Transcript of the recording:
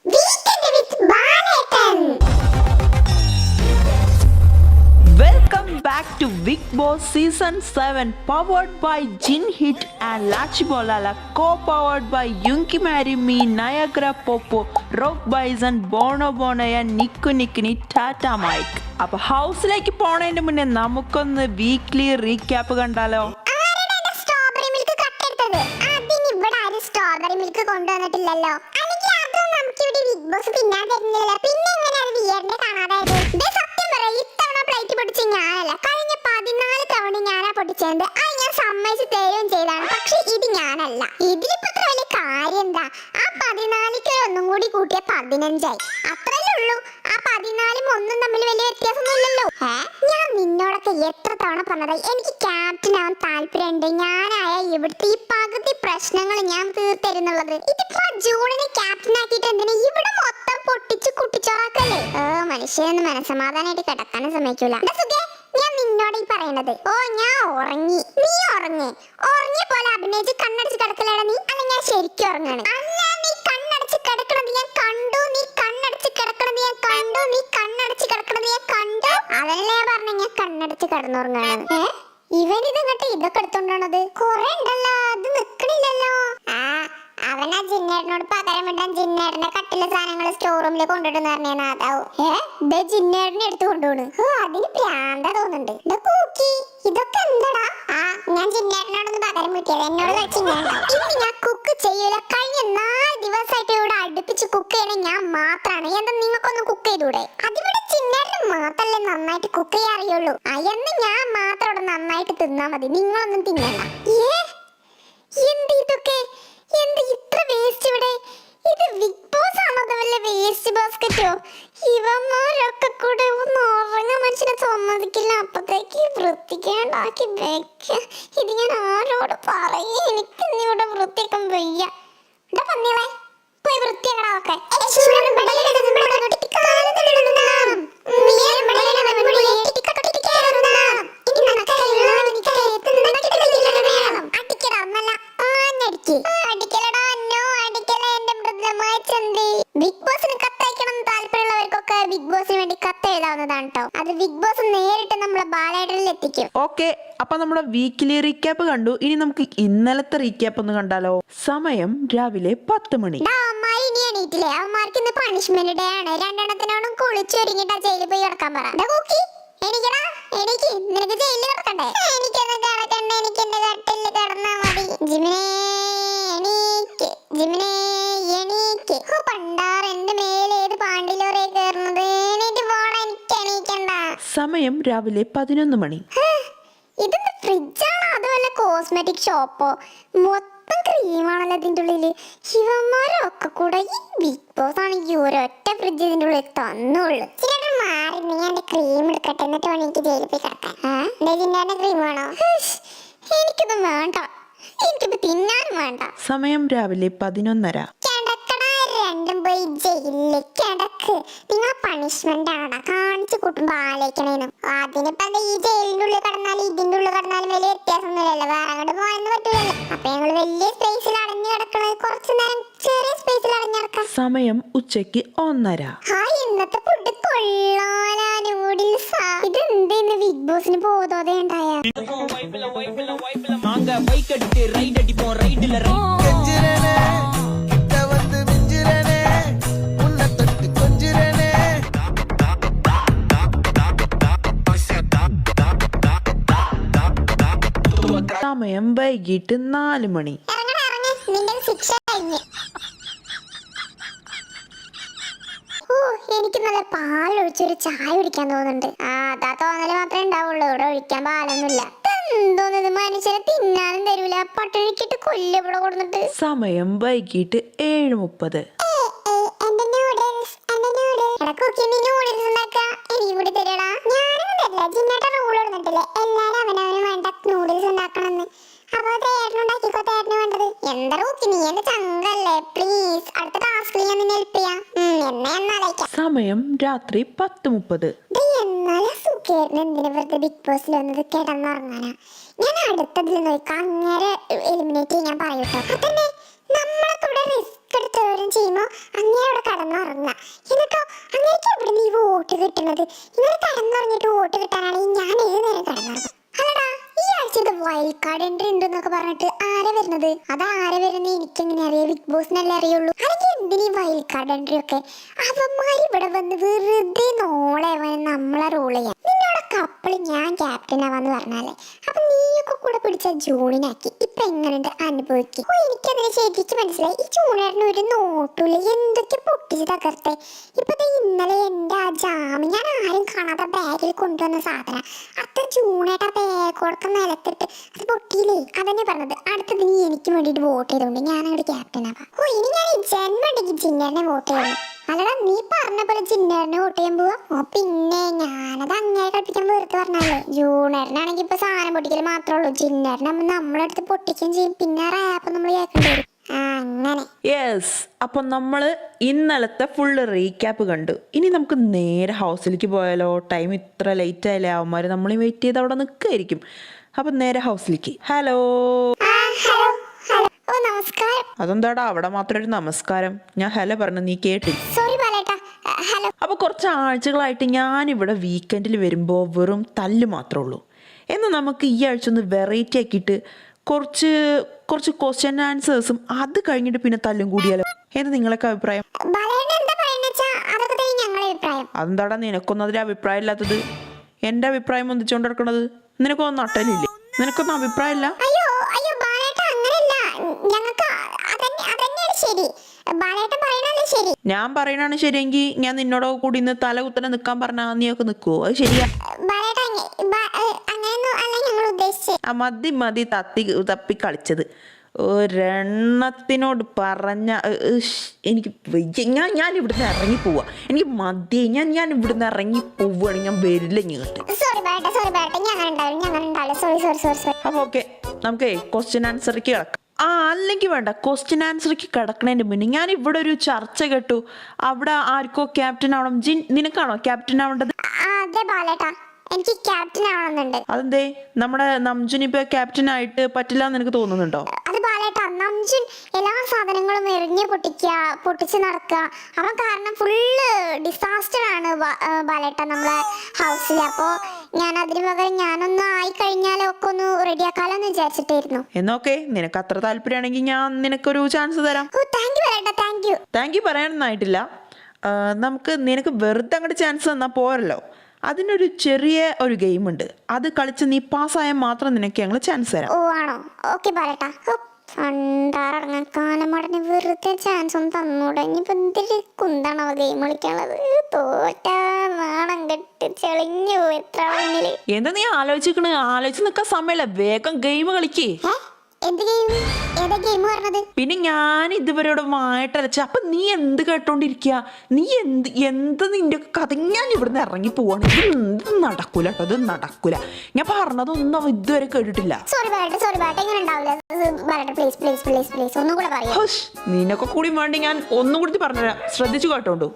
Weekend with Balettan. Welcome back to Big Boss Season 7, powered by Gin Hit and Lachi Bolala, co-powered by Yunki Marry Me, Niagara Popo, Rock Bison, Bono Bonaya, Nikku Nikini, Tata Mike. അപ്പോൾ ഹൗസിലേക്ക് പോണതിന്റെ മുന്നേ നമുക്കൊന്ന് weekly recap കണ്ടാലോ? ആരുടെ strawberry milk കട്ടെടുത്തത്? അതിന് ഇവിടെ ആരും strawberry milk കൊണ്ടുവന്നിട്ടില്ലല്ലോ. അല്ലെങ്കിൽ അതും നമുക്ക് ഇവിടെ ബിഗ് ബോസ് തിന്നാൻ തരുന്നില്ല. പിന്നെ എങ്ങനെ അത് വിയറിനെ കാണാതായത്? സത്യം പറയാം, ഇത്തവണ പ്ലേറ്റ് പൊട്ടിച്ച് ഞാനല്ല, കഴിഞ്ഞ 14 തവണ ഞാനാ പൊട്ടിച്ചത്. അത് ഞാൻ സമ്മതിച്ച് തരുകയും ചെയ്താണ്. പക്ഷെ ഇത് ഞാനല്ല. ഇതിലിപ്പോ ഇത്ര വലിയ കാര്യം എന്താ? ആ 14 ഒന്നും കൂടി കൂട്ടിയ 15ആയി. അത്രല്ലേ ഉള്ളൂ. ആ 14 ഒന്നും തമ്മിൽ വലിയ വ്യത്യാസമൊന്നും ഇല്ലല്ലോ. ഞാൻ നിന്നോടൊക്കെ എത്ര തവണ പറഞ്ഞതായി എനിക്ക് ക്യാപ്റ്റൻ ആവാൻ താല്പര്യമുണ്ട്. ഞാനായ ഇവിടുത്തെ ഈ പകുതി പ്രശ്നങ്ങൾ ഞാൻ തീർത്തരുന്നുള്ളത്. ഇതിപ്പോ ജൂണിനെ ക്യാപ്റ്റൻ ആക്കിയിട്ട് എന്തിനാ ഇവിടെ മൊത്തം പൊട്ടിച്ച് കുട്ടിച്ചോറാക്കല്ലേ? മനുഷ്യനൊന്നും മനസ്സമാധാനമായിട്ട് കിടക്കാനും സമ്മതിക്കൂല. ഞാൻ നിന്നോട് ഈ പറയണത്, ഞാൻ ഉറങ്ങി, നീ ഉറങ്ങിയ പോലെ അഭിനയിച്ച് കണ്ണടച്ച് കിടക്കലാണ് നീ. അല്ല, ഞാൻ ശരിക്കും ഉറങ്ങാണ്. അല്ല, നീ കണ്ണടച്ച് കിടക്കണത് ഞാൻ കണ്ടു. നീ കണ്ണടച്ച് കിടക്കണത് ഞാൻ കണ്ടു. നീ കണ്ണടച്ച് കിടക്കണത് ഞാൻ കണ്ടു. അതല്ലേ ഞാൻ പറഞ്ഞ ഞാൻ കണ്ണടച്ച് കിടന്നുറങ്ങാണ്. ഇവൻ ഇതങ്ങട്ട് ഇതൊക്കെ എടുത്തോണ്ടാണത്. കൊറേ ഉണ്ടല്ലോ, അത് നിക്കണില്ലല്ലോ. അവനാ ജിന്നേട്ടനോട് പകരം വിടാൻ ജിന്നേട്ടന്റെ കട്ടിലെ സാധനങ്ങൾ സ്റ്റോർ റൂമിൽ കൊണ്ടിട്ടെന്ന് പറഞ്ഞാൽ അതാവും. ജിന്നേട്ടനെ എടുത്തു കൊണ്ടുപോണ്. അതിന് പ്രാന്ത തോന്നുന്നുണ്ട്. ഇതൊക്കെ എന്താടാ? ഞാൻ ജിന്നേട്ടനോടൊന്ന് പകരം വിട്ടിയത്. എന്നോട് ഇനി ഞാൻ കുക്ക് ചെയ്യൂല. കഴിഞ്ഞ 4 ദിവസമായിട്ട് ഇവിടെ അടുപ്പിച്ച് കുക്ക് ചെയ്യണ ഞാൻ മാത്രാണ്. എന്താ നിങ്ങൾക്കൊന്നും കുക്ക് ചെയ്തൂടെ? അതിവിടെ ജിന്നേട്ടന് മാത്രല്ലേ നന്നായിട്ട് കുക്ക് ചെയ്യാൻ അറിയുള്ളൂ. എന്ന് ഞാൻ മാത്രം ഇവിടെ നന്നായിട്ട് തിന്നാ മതി, നിങ്ങളൊന്നും തിന്നണ്ട. എന്ത് ഇതൊക്കെ? എന്ത് ഇത്ര വേസ്റ്റ് ഇവിടെ? ഇത് ബിഗ് ബോസ് ആണോ? വല്ല വേസ്റ്റ് ബാസ്കറ്റോ? ഇവന്മാരൊക്കെ കൂടെ ഒന്ന് ഉറങ്ങാൻ മനുഷ്യനെ സമ്മതിക്കില്ല. അപ്പത്തേക്ക് വൃത്തിക്കേണ്ടാക്കി വെക്ക. ഇത് ഞാൻ ആരോട് പറയും? എനിക്ക് ഇവിടെ വൃത്തിയാക്കാൻ വയ്യ. പന്നികളെ പോയി വൃത്തിയാക്കണമൊക്കെ. ബിഗ് ബോസിന് കത്തയക്കണം താല്പര്യമുള്ളവർക്കൊക്കെ ബിഗ് ബോസിന് വേണ്ടി കത്തെഴുതാവുന്നതാണ് കേട്ടോ. അത് ബിഗ് ബോസ് നേരിട്ട് നമ്മളെ ബാലേട്ടനിൽ എത്തിക്കും. ഓക്കെ, അപ്പൊ നമ്മുടെ വീക്കിലി റീക്യാപ്പ് കണ്ടു. ഇനി നമുക്ക് ഇന്നലത്തെ റീക്യാപ്പ് ഒന്ന് കണ്ടാലോ? സമയം രാവിലെ 10 മണി. ഇനി എണീറ്റില്ലേ? അവന്മാർക്ക് ഇന്ന് പണിഷ്മെന്റ് ഡേ ആണ്. രണ്ടെണ്ണത്തിനോടും കുളിച്ചൊരുങ്ങിട്ടാ ജയിലിൽ പോയി കിടക്കാൻ പറ. എണീക്കടാ, എണീക്ക്. നിനക്ക് ജയിലിൽ കിടക്കണ്ടേ? എനിക്കൊന്ന് കിടക്കണ്ട, എനിക്ക് എന്റെ കട്ടിലിൽ കിടന്നാ മതി. ജിമിനെ എണീക്ക്, ജിമിനെ എണീക്ക്. പണ്ടാറ് എന്റെ മേലെ ഏത് പാണ്ടിലോറേ കയറുന്നത്? എണീറ്റ് പോണ, എനിക്ക് എണീക്കണ്ട. സമയം രാവിലെ 11 മണി. ഇതെന്താ ഫ്രിഡ്ജാണോ അതോ വല്ല കോസ്മെറ്റിക് ഷോപ്പോ? മൊത്തം ക്രീമാണല്ലോ ഇതിന്റെ ഉള്ളില്. ശിവന്മാരൊക്കെ കൂടെ ഈ ബിഗ് ബോസ് ആണെങ്കിൽ ഒരൊറ്റ ഫ്രിഡ്ജ് ഇതിന്റെ ഉള്ളിൽ തന്നുള്ളൂ. ചിലർ മാറി ഞാൻ എന്റെ ക്രീം എടുക്കട്ടെ, എന്നിട്ട് വേണം എനിക്ക് ജയിലിൽ പോയി കിടക്കാൻ. ജിന്റെ ക്രീം വേണോ? എനിക്കൊന്നും വേണ്ട, എനിക്കിപ്പോ തിന്നാനും വേണ്ട. സമയം രാവിലെ 11:30. രണ്ടും പോയി ജയിലില് കിടക്ക്. നിങ്ങളെ പണിഷ്മെന്റ് ആണ് കാണിച്ചു കൂട്ടുമ്പോ ആലോചിക്കണേനും. അതിനിപ്പോ ഈ ജയിലിന്റെ ഉള്ളിൽ കിടന്നാലും ഇതിന്റെ ഉള്ളിൽ കിടന്നാലും വലിയ വ്യത്യാസമൊന്നുമില്ലല്ലോ. വേറെ അങ്ങോട്ട് പോകാനൊന്നും പറ്റൂലല്ലോ. അപ്പൊ ഞങ്ങള് വലിയ സ്പേസിൽ അടഞ്ഞു കിടക്കണത് കുറച്ചു നേരം ചെറിയ സ്പേസിൽ അടഞ്ഞിടക്കാം. സമയം ഉച്ചയ്ക്ക് 1:30. ഇന്നത്തെ ഫുഡ് കൊള്ളാലാ, നൂഡിൽസാ. ഇത് എന്തെന്ന് ബിഗ് ബോസിന് ബോധോദയം ഉണ്ടായ? സമയം വൈകിട്ട് 4 മണി. എനിക്ക് നല്ല പാലൊഴിച്ചൊരു ചായ കുടിക്കാൻ തോന്നുന്നുണ്ട്. അതാ തോന്നല് മാത്രമേ ഉണ്ടാവുള്ളൂ. ഇവിടെ ഒഴിക്കാൻ പാലൊന്നുമില്ല. എന്തോന്നത്, മനുഷ്യരെ തിന്നാനും തരൂല, പട്ടിണിക്കിട്ട് കൊല്ലിവിടെ കൊടുത്തിട്ട്. സമയം വൈകിട്ട് 7:30. എനിക്ക് കൂടി തരടാ. ഞാനൊന്നും തരില്ല. ജിന്നേട്ടൻ റൂൾ കൊടുത്തിട്ടില്ലേ എല്ലാരും അവനവന് വേണ്ട നൂഡിൽസ് ഉണ്ടാക്കണമെന്ന്. അപ്പൊ തേട്ടനുണ്ടാക്കിക്കോ, തേട്ടന് വേണ്ടത്. എന്താ റൂക്കി, നീ എന്റെ ചങ്കല്ലേ? പ്ലീസ്, അടുത്ത ടാസ്കിൽ ഞാൻ നിന്നെ ഹെൽപ്പ് ചെയ്യാം. സമയം രാത്രി 10:30. എന്നാലും സുഖേട്ടൻ എന്തിനാ വെറുതെ ബിഗ് ബോസിൽ വന്നത്? കിടന്നുറങ്ങാനാ. ഞാൻ അടുത്തതിൽ നോക്കാം, അങ്ങനെ എലിമിനേറ്റ് ചെയ്യാൻ പറയൂട്ടോ. അതന്നെ നമ്മളെ കൂടെ റിസ്ക് മെനക്കെടുത്തോരം ചെയ്യുമ്പോ അങ്ങനെ അവിടെ കടന്നുറങ്ങുക. എന്നിട്ടോ അങ്ങനെയൊക്കെ അവിടെ നീ വോട്ട് കിട്ടുന്നത്. ഇങ്ങനെ കടന്നുറങ്ങിട്ട് വോട്ട് കിട്ടാനാണെങ്കിൽ ഞാൻ ഏത് നേരം കടന്നുറങ്ങും. അല്ലടാ, ഈ ആഴ്ചത്തെ വൈൽഡ് കാർഡ് എൻട്രി ഉണ്ടെന്നൊക്കെ പറഞ്ഞിട്ട് ആരാ വരുന്നത്? അത് ആരാ വരുന്നത് എനിക്കെങ്ങനെ അറിയാം? ബിഗ് ബോസിനല്ലേ അറിയുള്ളൂ. അല്ലെങ്കിൽ എന്തിനീ വൈൽഡ് കാർഡ് എൻട്രി ഒക്കെ? അവന്മാർ ഇവിടെ വന്ന് വെറുതെ നോളെ നമ്മളെ റോൾ ചെയ്യാം. നിന്നോട് കപ്പിള് ഞാൻ ക്യാപ്റ്റൻ ആവാന്ന് പറഞ്ഞാലേ അപ്പൊ നീയൊക്കെ കൂടെ പിടിച്ച ജൂണിനാക്കി. ഇപ്പൊ എങ്ങനെയുണ്ട് അനുഭവിക്കും? ഓ, എനിക്കതിനെ ശരിക്കും മനസ്സിലായി. ഈ ജൂണേറിന് ഒരു നോട്ടൂല, എന്തൊക്കെ പൊട്ടിച്ച് തകർത്തെ. ഇപ്പൊ ഇന്നലെ എന്റെ ആ ജാമ് ഞാൻ ആരും കാണാതെ ബാഗിൽ കൊണ്ടുവന്ന സാധനം അത്ര ജൂണേട്ട ബാഗ് കൊടുക്കുന്ന നിലത്തിട്ട് അത് പൊട്ടിയില്ലേ. അതന്നെ പറഞ്ഞത്. അടുത്തത് നീ എനിക്ക് വേണ്ടിട്ട് വോട്ട് ചെയ്തോണ്ട് ഞാൻ അങ്ങോട്ട് ക്യാപ്റ്റൻ ആവാം. ഓ, ഇനി ഞാൻ ജന്മണ്ടെങ്കിൽ ജിന്നേറിനെ വോട്ട് ചെയ്യുള്ളൂ. അല്ലടാ, നീ പറഞ്ഞ പോലെ ജിന്നേറിനെ വോട്ട് ചെയ്യാൻ പോവാ? ഓ പിന്നെ ഞാനത് അങ്ങനെ കളിപ്പിക്കാൻ വെറുതെ പറഞ്ഞല്ലേ. ജൂണേറിനാണെങ്കിൽ ഇപ്പൊ സാധനം പൊട്ടിക്കൽ മാത്രമേ ഉള്ളൂ. ജിന്നേറിനാകുമ്പോ നമ്മളെടുത്ത് പൊട്ടിക്കുകയും ചെയ്യും. പിന്നെ റാപ്പ് നമ്മൾ കേൾക്കേണ്ടി വരും. അങ്ങനെ യെസ്, അപ്പം നമ്മൾ ഇന്നലത്തെ ഫുള്ള് റീക്യാപ്പ് കണ്ടു. ഇനി നമുക്ക് നേരെ ഹൗസിലേക്ക് പോയാലോ? ടൈം ഇത്ര ലേറ്റ് ആയാലേ, അവന്മാർ നമ്മളെ വെയിറ്റ് ചെയ്ത് അവിടെ നിൽക്കുമായിരിക്കും. അപ്പം നേരെ ഹൗസിലേക്ക്. ഹലോ. Hello hello. ഓ, നമസ്കാരം. അതെന്താടാ അവിടെ മാത്രം ഒരു നമസ്കാരം? ഞാൻ ഹലോ പറഞ്ഞു, നീ കേട്ടില്ല. സോറി ബാലേട്ടാ. ഹലോ. അപ്പോൾ കുറച്ച് ആഴ്ചകളായിട്ട് ഞാനിവിടെ വീക്കെൻഡിൽ വരുമ്പോൾ വെറും തല്ല് മാത്രമേ ഉള്ളൂ. എന്നാൽ നമുക്ക് ഈ ആഴ്ച ഒന്ന് വെറൈറ്റി ആക്കിയിട്ട് കുറച്ച് ക്വസ്റ്റ്യൻ ആൻസേഴ്സും അത് കഴിഞ്ഞിട്ട് പിന്നെ തല്ലും കൂടിയാലോ? എന്താ നിങ്ങളൊക്കെ അഭിപ്രായം? അതെന്താടാ നിനക്കൊന്നും അതിൽ അഭിപ്രായം ഇല്ലാത്തത്? എൻ്റെ അഭിപ്രായം ഒന്നിച്ചുകൊണ്ട് നടക്കണത് നിനക്കൊന്നും നട്ടലില്ലേ? നിനക്കൊന്നും അഭിപ്രായം ഇല്ല? ഞാൻ പറയണാണ് ശരിയെങ്കിൽ ഞാൻ നിന്നോട് കൂടി ഇന്ന് തല കുത്തനെ നിൽക്കാൻ പറഞ്ഞാൽ നീയൊക്കെ നിൽക്കുവോ? അത് ശരിയാ? മതി തപ്പി കളിച്ചത്. ഒരെണ്ണത്തിനോട് പറഞ്ഞ എനിക്ക് ഞാൻ ഇവിടുന്ന് ഇറങ്ങി പോവാ. എനിക്ക് മതി. ഞാൻ ഇവിടുന്ന് ഇറങ്ങി പോവുകയാണെങ്കിൽ ഞാൻ വരില്ല ഇങ്ങോട്ട്. അപ്പൊ ഓക്കെ, നമുക്ക് ക്വസ്റ്റ്യൻ ആൻസറിക്ക് കിടക്കാം. അല്ലെങ്കിൽ വേണ്ട, ക്വസ്റ്റ്യൻ ആൻസറിക്ക് കിടക്കണതിൻ്റെ മുന്നേ ഞാൻ ഇവിടെ ഒരു ചർച്ച കേട്ടു. അവിടെ ആർക്കോ ക്യാപ്റ്റൻ ആവണം. നിനക്കാണോ ക്യാപ്റ്റൻ ആവേണ്ടത്? എനിക്ക് ക്യാപ്റ്റൻ ആവണമെന്നുണ്ട്. അതെന്തേ? നമ്മുടെ നംജുൻ ഇപ്പൊ ക്യാപ്റ്റൻ ആയിട്ട് പറ്റില്ല എന്ന് എനിക്ക് തോന്നുന്നുണ്ടോ? അത് ബാലേട്ടാ, നംജുൻ എല്ലാ സാധനങ്ങളും എറിഞ്ഞ് പൊട്ടിച്ച് നടക്കുക. അവൻ കാരണം ഫുള്ള് ഡിസാസ്റ്റർ ആണ് ബാലേട്ട നമ്മളെ ഹൗസിൽ. അപ്പോ ഞാൻ അതിന് പകരം ഞാനൊന്ന് ആയി കഴിഞ്ഞാലോ ഒക്കെ ഒന്ന് റെഡിയാക്കാലോ എന്ന് വിചാരിച്ചിട്ടായിരുന്നു. എന്നോക്കെ നിനക്ക് അത്ര താല്പര്യമാണെങ്കിൽ ഞാൻ നിനക്കൊരു ചാൻസ് തരാം. താങ്ക് യു ബാലേട്ട. താങ്ക് യു പറയാനൊന്നായിട്ടില്ല. നമുക്ക് നിനക്ക് വെറുതെ അങ്ങോട്ട് ചാൻസ് തന്നാൽ പോരല്ലോ. അതിനൊരു ചെറിയ ഒരു ഗെയിം ഉണ്ട്. അത് കളിച്ച് നീ പാസ്സായാൽ മാത്രം നിനക്ക് ഞങ്ങൾ ചാൻസ് തരാം. ഓ ആണോ? ഓക്കെ ബാലേട്ട. പണ്ടാറങ്ങ കാലമടന് വെറുതെ ചാൻസ് ഒന്നും തന്നൂടെ. ഇനിയിപ്പോ എന്തൊരു കുന്താണോ ഗെയിം കളിക്കാനുള്ളത്? തോറ്റാ നാണം കെട്ട് ചെളിഞ്ഞു എത്ര മുന്നില്. എന്താ നീ ആലോചിച്ച് നിൽക്കാൻ സമയമില്ല. വേഗം ഗെയിം കളിക്കേ. എന്ത് ഗെയിം? ഏതാ ഗെയിം പറഞ്ഞത്? പിന്നെ ഞാൻ ഇതുവരെയോട് വായിട്ടരച്ച അപ്പൊ നീ എന്ത് കേട്ടോണ്ടിരിക്കുക? നീ എന്ത് നിന്റെ കഥ? ഞാൻ ഇവിടുന്ന് ഇറങ്ങി പോവാണ്. ഇത് നടക്കൂല കേട്ടോ, ഇത് നടക്കൂല. ഞാൻ പറഞ്ഞതൊന്നും ഇതുവരെ കേട്ടിട്ടില്ല. നിനൊക്കെ കൂടി വേണ്ടി ഞാൻ ഒന്നും കൂടി പറഞ്ഞുതരാം. ശ്രദ്ധിച്ചു കേട്ടോണ്ടു.